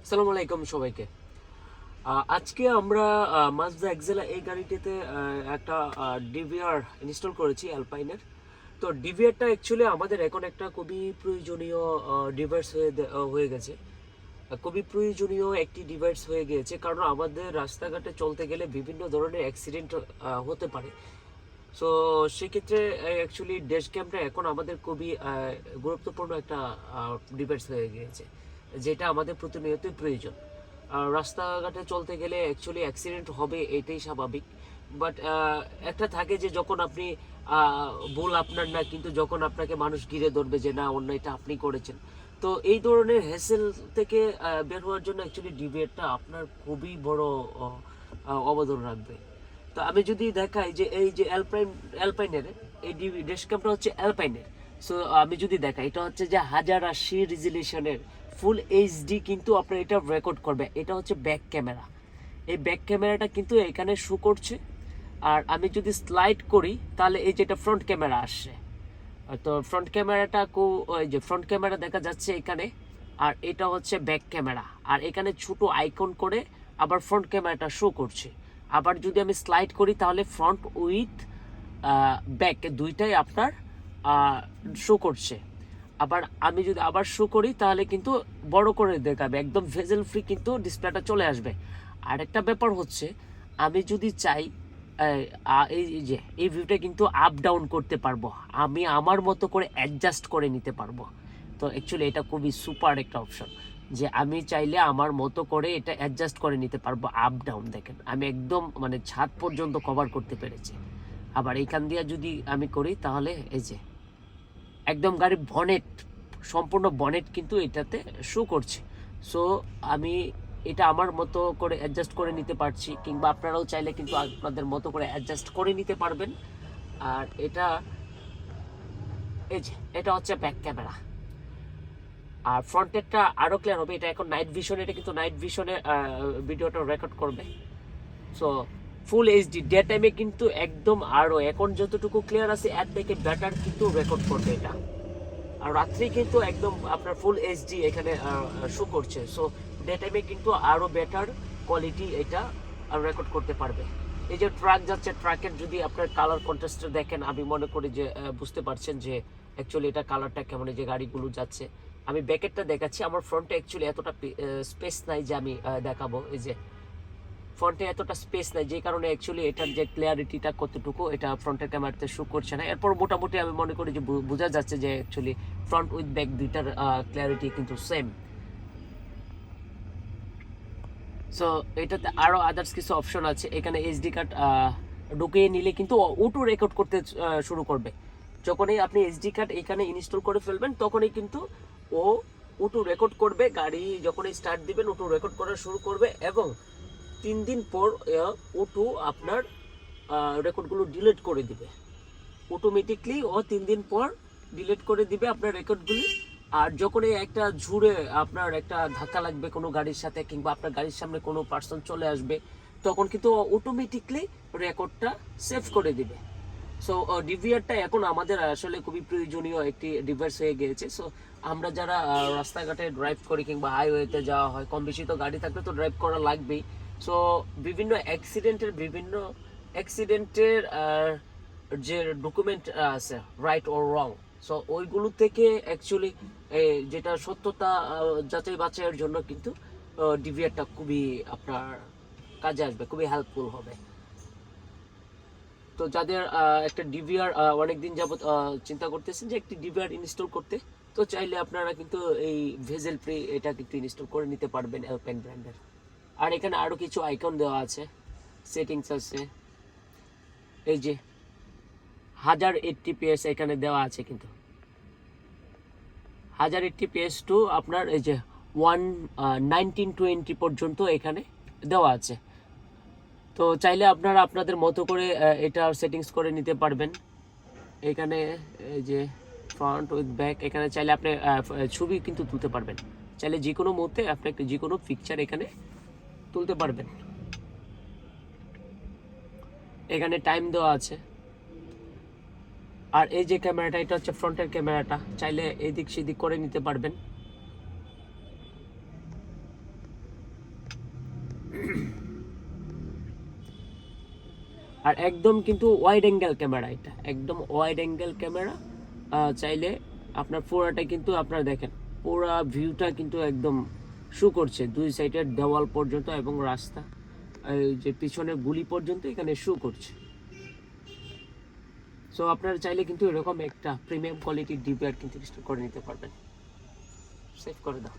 আসসালামু আলাইকুম সবাইকে। আজকে আমরা মাজদা এক্সেলা এই গাড়িটিতে একটা ডিভিআর ইনস্টল করেছি অ্যালপাইনের। তো ডিভিআরটা অ্যাকচুয়ালি আমাদের এখন একটা খুবই প্রয়োজনীয় ডিভাইস হয়ে গেছে। খুবই প্রয়োজনীয় একটি ডিভাইস হয়ে গিয়েছে, কারণ আমাদের রাস্তাঘাটে চলতে গেলে বিভিন্ন ধরনের অ্যাক্সিডেন্ট হতে পারে। সো সেক্ষেত্রে অ্যাকচুয়ালি ড্যাশ ক্যামটা এখন আমাদের খুবই গুরুত্বপূর্ণ একটা ডিভাইস হয়ে গিয়েছে, যেটা আমাদের প্রতিনিয়তই প্রয়োজন। রাস্তাঘাটে চলতে গেলে অ্যাকচুয়ালি অ্যাক্সিডেন্ট হবে, এটাই স্বাভাবিক। বাট একটা থাকে যে যখন আপনি ভুল আপনার না, কিন্তু যখন আপনাকে মানুষ ঘিরে ধরবে যে না অন্যায়টা আপনি করেছেন, তো এই ধরনের হ্যাসেল থেকে বের হওয়ার জন্য অ্যাকচুয়ালি ডিবেটটা আপনার খুবই বড় অবদান রাখবে। তো আমি যদি দেখাই যে এই যে অ্যালপাইনের এই ড্যাশক্যামটা হচ্ছে অ্যালপাইনের। সো আমি যদি দেখাই, এটা হচ্ছে যে 1080 রেজলিউশনের ফুল এইচডি কিন্তু আপনার এটা রেকর্ড করবে। এটা হচ্ছে ব্যাক ক্যামেরা। এই ব্যাক ক্যামেরাটা কিন্তু এখানে শো করছে। আর আমি যদি স্লাইড করি তাহলে এই যেটা ফ্রন্ট ক্যামেরা আসছে, তো ফ্রন্ট ক্যামেরাটা ওই যে ফ্রন্ট ক্যামেরা দেখা যাচ্ছে এখানে, আর এটা হচ্ছে ব্যাক ক্যামেরা। আর এখানে ছোট আইকন করে আবার ফ্রন্ট ক্যামেরাটা শো করছে। আবার যদি আমি স্লাইড করি তাহলে ফ্রন্ট উইথ ব্যাক দুইটাই আপনার শো করছে। আবার আমি যদি আবার শো করি তাহলে কিন্তু বড় করে দেখাবে, একদম ভেজেল ফ্রি কিন্তু ডিসপ্লেটা চলে আসবে। আর একটা ব্যাপার হচ্ছে, আমি যদি চাই এই যে এই ভিউটা কিন্তু আপ ডাউন করতে পারবো, আমি আমার মতো করে অ্যাডজাস্ট করে নিতে পারবো। তো অ্যাকচুয়ালি এটা খুবই সুপার একটা অপশন, যে আমি চাইলে আমার মতো করে এটা অ্যাডজাস্ট করে নিতে পারবো আপ ডাউন। দেখেন আমি একদম মানে ছাদ পর্যন্ত কভার করতে পেরেছি। আবার এইখান দিয়ে যদি আমি করি তাহলে এই যে একদম গাড়ির বনেট, সম্পূর্ণ বনেট কিন্তু এটাতে শো করছে। সো আমি এটা আমার মতো করে অ্যাডজাস্ট করে নিতে পারছি, কিংবা আপনারাও চাইলে কিন্তু আপনাদের মতো করে অ্যাডজাস্ট করে নিতে পারবেন। আর এটা এই যে এটা হচ্ছে ব্যাক ক্যামেরা। আর ফ্রন্টেরটা আরও ক্লিয়ার হবে। এটা এখন নাইট ভিশন, এটা কিন্তু নাইট ভিশনে ভিডিওটা রেকর্ড করবে। সো ফুল এইচডি ডে টাইমে কিন্তু একদম আরও এখন যতটুকু ক্লিয়ার আছে এর থেকে বেটার কিন্তু রেকর্ড করবে এটা। আর রাত্রে কিন্তু একদম আপনার ফুল এইচডি এখানে শো করছে। সো ডে টাইমে কিন্তু আরও বেটার কোয়ালিটি এটা রেকর্ড করতে পারবে। এই যে ট্রাক যাচ্ছে, ট্রাকের যদি আপনার কালার কন্ট্রাস্টটা দেখেন, আমি মনে করি যে বুঝতে পারছেন যে অ্যাকচুয়ালি এটা কালারটা কেমন। যে গাড়িগুলো যাচ্ছে, আমি ব্যাকেটটা দেখাচ্ছি। আমার ফ্রন্টে অ্যাকচুয়ালি এতটা স্পেস নাই যে আমি দেখাবো। এই যে ফ্রন্টে এতটা স্পেস নাই, যে কারণে অ্যাকচুয়ালি এটার যে ক্লিয়ারিটিটা কতটুকু এটা ফ্রন্টের ক্যামেরাতে শো করছে না। এরপর মোটামুটি আমি মনে করি যে বোঝা যাচ্ছে যে অ্যাকচুয়ালি ফ্রন্ট উইথ ব্যাক দুইটার ক্লিয়ারিটি কিন্তু সেম। সো এটাতে আরও আদার্স কিছু অপশন আছে। এখানে এইচডি কার্ড ঢুকিয়ে নিলে কিন্তু অটো রেকর্ড করতে শুরু করবে। যখনই আপনি এইচডি কার্ড এখানে ইনস্টল করে ফেলবেন তখনই কিন্তু ও অটো রেকর্ড করবে। গাড়ি যখনই স্টার্ট দিবেন অটো রেকর্ড করা শুরু করবে, এবং 3 দিন পর অটো আপনার রেকর্ডগুলো ডিলিট করে দিবে অটোমেটিকলি। ও 3 দিন পর ডিলিট করে দিবে আপনার রেকর্ডগুলি। আর যখন এই একটা ঝুড়ে আপনার একটা ধাক্কা লাগবে কোনো গাড়ির সাথে, কিংবা আপনার গাড়ির সামনে কোনো পার্সন চলে আসবে, তখন কিন্তু অটোমেটিকলি রেকর্ডটা সেভ করে দিবে। সো ডিভিআরটা এখন আমাদের আসলে খুবই প্রয়োজনীয় একটি ডিভাইস হয়ে গিয়েছে। সো আমরা যারা রাস্তাঘাটে ড্রাইভ করি কিংবা হাইওয়েতে যাওয়া হয়, কম বেশি তো গাড়ি থাকলে তো ড্রাইভ করা লাগবেই। সো বিভিন্ন অ্যাক্সিডেন্টের যে ডকুমেন্ট আছে, রাইট ওর রং, সো ওইগুলো থেকে অ্যাকচুয়ালি যেটা সত্যতা যাচাই বাছাইয়ের জন্য কিন্তু ডিভিআরটা খুবই আপনার কাজে আসবে, খুবই হেল্পফুল হবে। তো যাদের একটা ডিভিআর অনেকদিন যাবত চিন্তা করতেছেন যে একটি ডিভিআর ইনস্টল করতে, তো চাইলে আপনারা কিন্তু এই ভেজেল ফ্রি এটা কিন্তু ইনস্টল করে নিতে পারবেন অ্যালপাইন ব্র্যান্ডের। আর এখানে আরও কিছু আইকন দেওয়া আছে, সেটিংস আছে। এই যে 1080 এখানে দেওয়া আছে, কিন্তু 1080 টু আপনার এই যে 1920 পর্যন্ত এখানে দেওয়া আছে। তো চাইলে আপনারা আপনাদের মতো করে এটা সেটিংস করে নিতে পারবেন। এখানে এই যে ফ্রন্ট উইথ ব্যাক, এখানে চাইলে আপনি ছবি কিন্তু তুলতে পারবেন। চাইলে যে কোনো মুহূর্তে আপনি যে কোনো পিকচার এখানে তুলতে পারবেন। এখানে টাইম দেওয়া আছে। আর এই যে ক্যামেরাটা, এটা হচ্ছে ফ্রন্টের ক্যামেরাটা, চাইলে এদিক সেদিক করে নিতে পারবেন। আর একদম কিন্তু ওয়াইড অ্যাঙ্গেল ক্যামেরা, এটা একদম ওয়াইড অ্যাঙ্গেল ক্যামেরা। চাইলে আপনার পুরাটা কিন্তু আপনার দেখেন পুরা ভিউটা কিন্তু একদম শো করছে, দুই সাইডের দেওয়াল পর্যন্ত এবং রাস্তা এই যে পিছনের গুলি পর্যন্ত এখানে শো করছে। সো আপনারা চাইলে কিন্তু এরকম একটা প্রিমিয়াম কোয়ালিটির ডিভিআর কিন্তু ইনস্টল করে নিতে পারবেন। সেভ করে দাও।